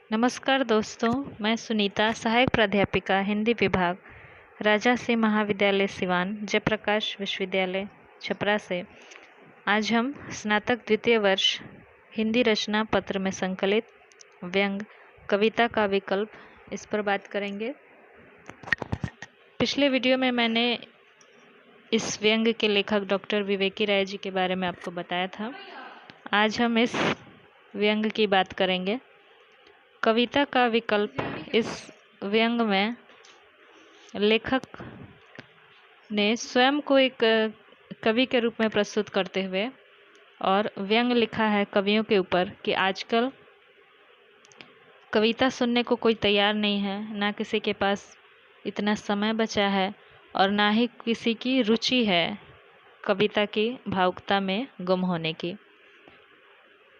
नमस्कार दोस्तों, मैं सुनीता, सहायक प्राध्यापिका हिंदी विभाग, राजर्षि महाविद्यालय सिवान, जयप्रकाश विश्वविद्यालय छपरा से। आज हम स्नातक द्वितीय वर्ष हिंदी रचना पत्र में संकलित व्यंग कविता का विकल्प इस पर बात करेंगे। पिछले वीडियो में मैंने इस व्यंग के लेखक डॉक्टर विवेकी राय जी के बारे में आपको बताया था। आज हम इस व्यंग की बात करेंगे। कविता का विकल्प इस व्यंग में लेखक ने स्वयं को एक कवि के रूप में प्रस्तुत करते हुए और व्यंग लिखा है कवियों के ऊपर कि आजकल कविता सुनने को कोई तैयार नहीं है, ना किसी के पास इतना समय बचा है और ना ही किसी की रुचि है कविता की भावुकता में गुम होने की।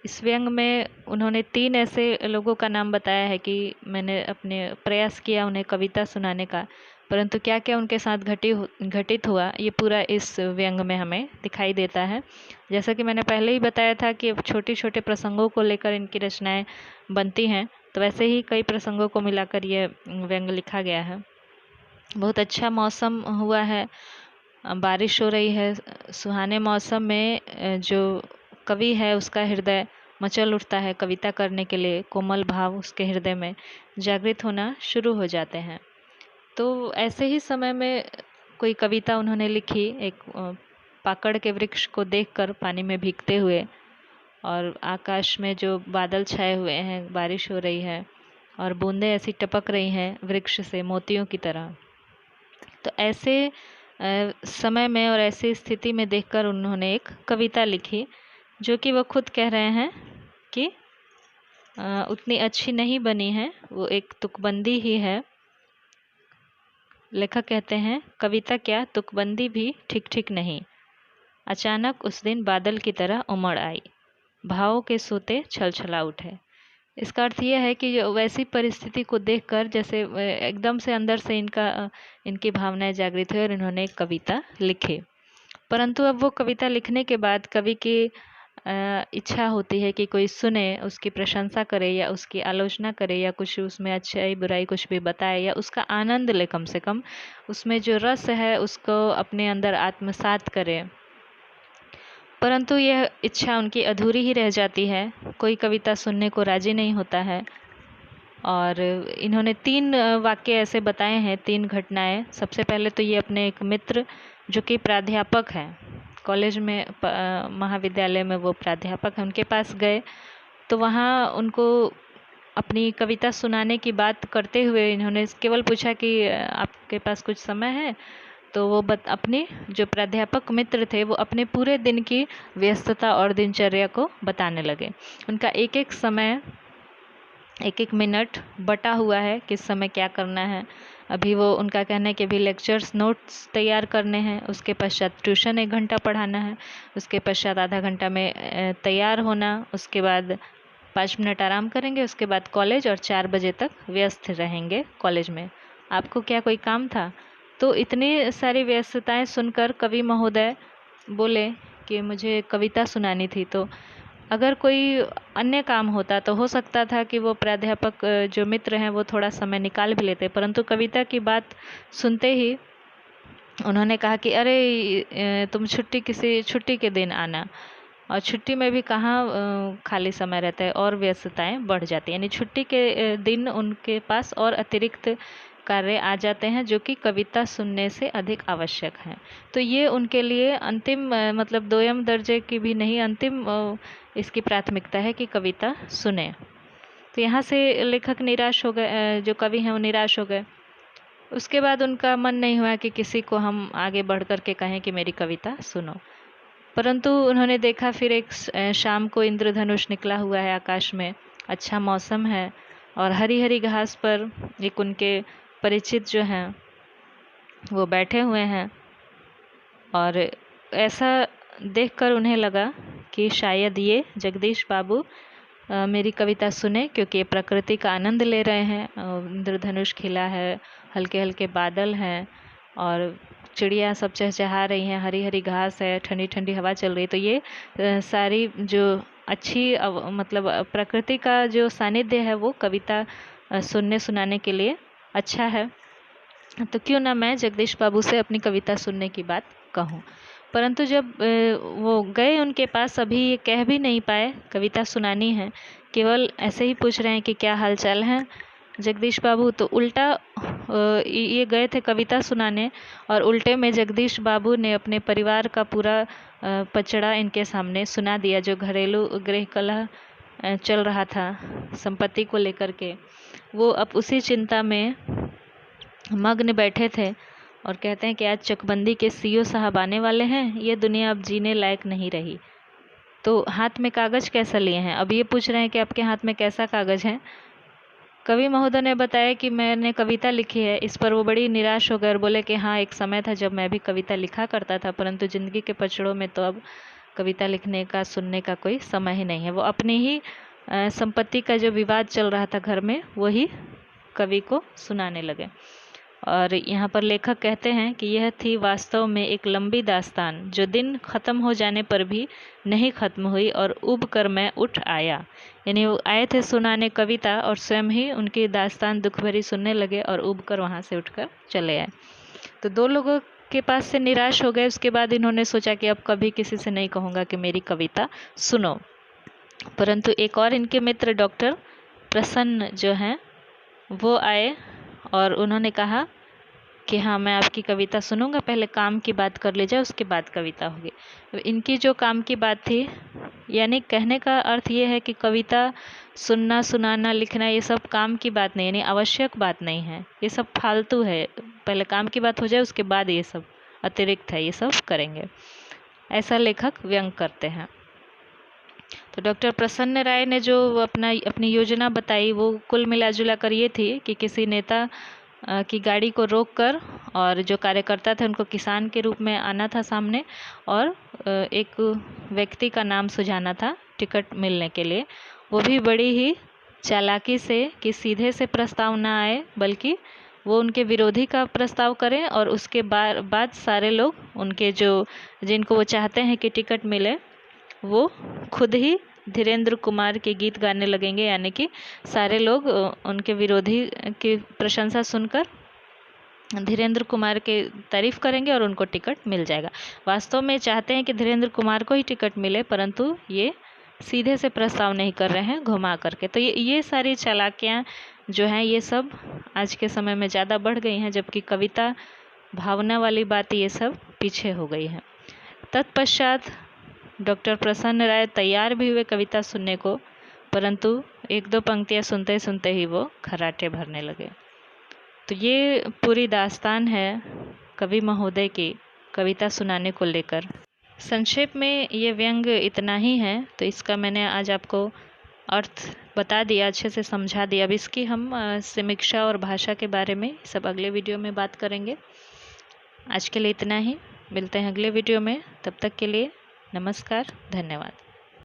इस व्यंग में उन्होंने 3 ऐसे लोगों का नाम बताया है कि मैंने अपने प्रयास किया उन्हें कविता सुनाने का, परंतु क्या क्या उनके साथ घटित हुआ ये पूरा इस व्यंग में हमें दिखाई देता है। जैसा कि मैंने पहले ही बताया था कि छोटे छोटे प्रसंगों को लेकर इनकी रचनाएं बनती हैं, तो वैसे ही कई प्रसंगों को मिलाकर ये व्यंग लिखा गया है। बहुत अच्छा मौसम हुआ है, बारिश हो रही है। सुहाने मौसम में जो कवि है उसका हृदय मचल उठता है कविता करने के लिए, कोमल भाव उसके हृदय में जागृत होना शुरू हो जाते हैं। तो ऐसे ही समय में कोई कविता उन्होंने लिखी, एक पाकड़ के वृक्ष को देखकर पानी में भीगते हुए, और आकाश में जो बादल छाए हुए हैं, बारिश हो रही है और बूंदें ऐसी टपक रही हैं वृक्ष से मोतियों की तरह। तो ऐसे समय में और ऐसी स्थिति में देखकर उन्होंने एक कविता लिखी, जो कि वो खुद कह रहे हैं कि उतनी अच्छी नहीं बनी है, वो एक तुकबंदी ही है। लेखक कहते हैं, कविता क्या तुकबंदी भी ठीक ठीक नहीं। अचानक उस दिन बादल की तरह उमड़ आई, भावों के सोते छलछला उठे। इसका अर्थ यह है कि वैसी परिस्थिति को देखकर जैसे एकदम से अंदर से इनकी भावनाएं जागृत हुई और इन्होंने एक कविता लिखी। परंतु अब वो कविता लिखने के बाद कवि की इच्छा होती है कि कोई सुने, उसकी प्रशंसा करे या उसकी आलोचना करे या कुछ उसमें अच्छाई बुराई कुछ भी बताए या उसका आनंद ले, कम से कम उसमें जो रस है उसको अपने अंदर आत्मसात करे। परंतु यह इच्छा उनकी अधूरी ही रह जाती है, कोई कविता सुनने को राजी नहीं होता है। और इन्होंने 3 वाक्य ऐसे बताए हैं, 3 घटनाएं। सबसे पहले तो ये अपने एक मित्र जो कि प्राध्यापक हैं, कॉलेज में महाविद्यालय में वो प्राध्यापक हैं, उनके पास गए तो वहाँ उनको अपनी कविता सुनाने की बात करते हुए इन्होंने केवल पूछा कि आपके पास कुछ समय है। तो वो अपनी जो प्राध्यापक मित्र थे वो अपने पूरे दिन की व्यस्तता और दिनचर्या को बताने लगे। उनका एक एक समय, एक एक मिनट बटा हुआ है, किस समय क्या करना है। अभी वो उनका कहना है कि अभी लेक्चर्स नोट्स तैयार करने हैं, उसके पश्चात ट्यूशन 1 घंटा पढ़ाना है, उसके पश्चात आधा घंटा में तैयार होना, उसके बाद 5 मिनट आराम करेंगे, उसके बाद कॉलेज और 4 बजे तक व्यस्त रहेंगे कॉलेज में। आपको क्या कोई काम था? तो इतनी सारी व्यस्तताएं सुनकर कवि महोदय बोले कि मुझे कविता सुनानी थी। तो अगर कोई अन्य काम होता तो हो सकता था कि वो प्राध्यापक जो मित्र हैं वो थोड़ा समय निकाल भी लेते, परंतु कविता की बात सुनते ही उन्होंने कहा कि अरे तुम किसी छुट्टी के दिन आना। और छुट्टी में भी कहाँ खाली समय रहता है और व्यस्तताएं बढ़ जाती हैं, यानी छुट्टी के दिन उनके पास और अतिरिक्त कार्य आ जाते हैं जो कि कविता सुनने से अधिक आवश्यक हैं। तो ये उनके लिए अंतिम मतलब दोयम दर्जे की भी नहीं, अंतिम इसकी प्राथमिकता है कि कविता सुने। तो यहाँ से लेखक निराश हो गए, जो कवि हैं वो निराश हो गए। उसके बाद उनका मन नहीं हुआ कि किसी को हम आगे बढ़ कर के कहें कि मेरी कविता सुनो। परंतु उन्होंने देखा फिर एक शाम को इंद्रधनुष निकला हुआ है आकाश में, अच्छा मौसम है और हरी हरी घास पर एक उनके परिचित जो हैं वो बैठे हुए हैं। और ऐसा देखकर उन्हें लगा कि शायद ये जगदीश बाबू मेरी कविता सुने, क्योंकि ये प्रकृति का आनंद ले रहे हैं। इंद्रधनुष खिला है, हल्के हल्के बादल हैं और चिड़िया सब चहचहा रही हैं, हरी हरी घास है, ठंडी ठंडी हवा चल रही है। तो ये सारी जो अच्छी मतलब प्रकृति का जो सानिध्य है वो कविता सुनने सुनाने के लिए अच्छा है। तो क्यों ना मैं जगदीश बाबू से अपनी कविता सुनने की बात कहूँ। परंतु जब वो गए उनके पास, अभी ये कह भी नहीं पाए कविता सुनानी है, केवल ऐसे ही पूछ रहे हैं कि क्या हालचाल है जगदीश बाबू। तो उल्टा ये गए थे कविता सुनाने और उल्टे में जगदीश बाबू ने अपने परिवार का पूरा पचड़ा इनके सामने सुना दिया, जो घरेलू गृह कलह चल रहा था संपत्ति को लेकर के। वो अब उसी चिंता में मग्न बैठे थे और कहते हैं कि आज चकबंदी के सीओ साहब आने वाले हैं, ये दुनिया अब जीने लायक नहीं रही। तो हाथ में कागज़ कैसा लिए हैं? अब ये पूछ रहे हैं कि आपके हाथ में कैसा कागज़ है। कवि महोदय ने बताया कि मैंने कविता लिखी है। इस पर वो बड़ी निराश हो गए और बोले कि हाँ, एक समय था जब मैं भी कविता लिखा करता था, परंतु ज़िंदगी के पचड़ों में तो अब कविता लिखने का, सुनने का कोई समय ही नहीं है। वो अपनी ही संपत्ति का जो विवाद चल रहा था घर में, वही कवि को सुनाने लगे। और यहाँ पर लेखक कहते हैं कि यह थी वास्तव में एक लंबी दास्तान, जो दिन ख़त्म हो जाने पर भी नहीं ख़त्म हुई और उब कर मैं उठ आया। यानी वो आए थे सुनाने कविता और स्वयं ही उनकी दास्तान दुख भरी सुनने लगे और उब कर वहाँ से उठकर चले आए। तो दो लोगों के पास से निराश हो गए। उसके बाद इन्होंने सोचा कि अब कभी किसी से नहीं कहूँगा कि मेरी कविता सुनो। परंतु एक और इनके मित्र डॉक्टर प्रसन्न जो हैं वो आए और उन्होंने कहा कि हाँ, मैं आपकी कविता सुनूंगा, पहले काम की बात कर लीजिए, उसके बाद कविता होगी। तो इनकी जो काम की बात थी, यानी कहने का अर्थ ये है कि कविता सुनना, सुनाना, लिखना ये सब काम की बात नहीं, यानी आवश्यक बात नहीं है, ये सब फालतू है। पहले काम की बात हो जाए, उसके बाद ये सब अतिरिक्त है, ये सब करेंगे, ऐसा लेखक व्यंग करते हैं। तो डॉक्टर प्रसन्न राय ने जो अपनी योजना बताई, वो कुल मिला जुला कर ये थी कि किसी नेता की गाड़ी को रोककर, और जो कार्यकर्ता थे उनको किसान के रूप में आना था सामने, और एक व्यक्ति का नाम सुझाना था टिकट मिलने के लिए। वो भी बड़ी ही चालाकी से, कि सीधे से प्रस्ताव ना आए, बल्कि वो उनके विरोधी का प्रस्ताव करें और उसके बाद सारे लोग उनके जिनको वो चाहते हैं कि टिकट मिले, वो खुद ही धीरेन्द्र कुमार के गीत गाने लगेंगे। यानी कि सारे लोग उनके विरोधी की प्रशंसा सुनकर धीरेन्द्र कुमार के तारीफ करेंगे और उनको टिकट मिल जाएगा। वास्तव में चाहते हैं कि धीरेन्द्र कुमार को ही टिकट मिले, परंतु ये सीधे से प्रस्ताव नहीं कर रहे हैं, घुमा करके। तो ये सारी चालाकियाँ जो हैं, ये सब आज के समय में ज़्यादा बढ़ गई हैं, जबकि कविता, भावना वाली बात ये सब पीछे हो गई है। तत्पश्चात डॉक्टर प्रसन्न राय तैयार भी हुए कविता सुनने को, परंतु एक दो पंक्तियाँ सुनते सुनते ही वो खर्राटे भरने लगे। तो ये पूरी दास्तान है कवि महोदय की कविता सुनाने को लेकर। संक्षेप में ये व्यंग इतना ही है, तो इसका मैंने आज आपको अर्थ बता दिया, अच्छे से समझा दिया। अब इसकी हम समीक्षा और भाषा के बारे में सब अगले वीडियो में बात करेंगे। आज के लिए इतना ही, मिलते हैं अगले वीडियो में। तब तक के लिए नमस्कार, धन्यवाद।